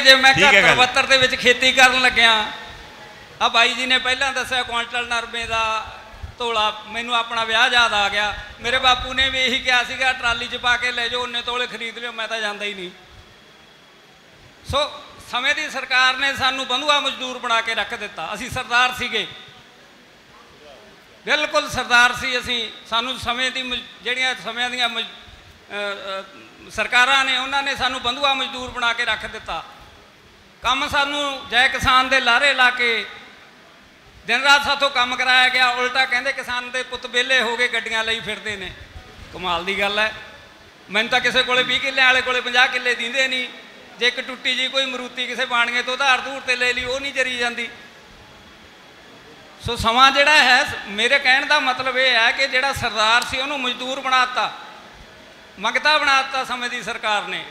ਜੇ मैं 71 ਦੇ ਵਿੱਚ खेती ਕਰਨ ਲੱਗਿਆ ਆ ਬਾਈ जी ने ਪਹਿਲਾਂ ਦੱਸਿਆ ਕੁਆਂਟਲ ਨਰਮੇ ਦਾ ਤੋਲਾ ਮੈਨੂੰ ਆਪਣਾ ਵਿਆਹ ਯਾਦ ਆ ਗਿਆ। ਮੇਰੇ ਬਾਪੂ ਨੇ ਵੀ ਇਹੀ ਕਿਹਾ ਸੀਗਾ ਟਰਾਲੀ 'ਚ ਪਾ ਕੇ ਲੈ ਜਾਓ ਉਹਨੇ ਤੋਲੇ ਖਰੀਦ ਲਿਓ, मैं ਤਾਂ ਜਾਂਦਾ ਹੀ ਨਹੀਂ। ਸੋ ਸਮੇਂ ਦੀ ਸਰਕਾਰ ਨੇ ਸਾਨੂੰ ਬੰਧੂਆ ਮਜ਼ਦੂਰ ਬਣਾ ਕੇ ਰੱਖ ਦਿੱਤਾ। ਅਸੀਂ ਸਰਦਾਰ ਸੀਗੇ, ਬਿਲਕੁਲ ਸਰਦਾਰ ਸੀ ਅਸੀਂ। ਸਾਨੂੰ ਸਮੇਂ ਦੀ ਜਿਹੜੀਆਂ ਸਮਿਆਂ ਦੀਆਂ ਸਰਕਾਰਾਂ ਨੇ ਉਹਨਾਂ ਨੇ ਸਾਨੂੰ ਬੰਧੂਆ ਮਜ਼ਦੂਰ ਬਣਾ ਕੇ ਰੱਖ ਦਿੱਤਾ। ਕੰਮ ਸਾਨੂੰ ਜੈ ਕਿਸਾਨ ਦੇ ਲਾਰੇ ਲਾ ਕੇ दिन रात साथों काम कराया गया। उल्टा कहते किसान के पुत बेले हो गए गड्डियां ਲਈ फिरते ने। कमाल की गल है। मैं तो किसी को 20 किले वाले को 50 किले दींदे नहीं। जे एक टुट्टी जी कोई मरूती किसी बाणीए तो उधार धूर से ले ली वो नहीं जरी जाती। सो समा जिहड़ा है मेरे कहने का मतलब ये है कि जिहड़ा सरदार सी उन्होंने मजदूर बनाता, मंगता बनाता समय की सरकार ने।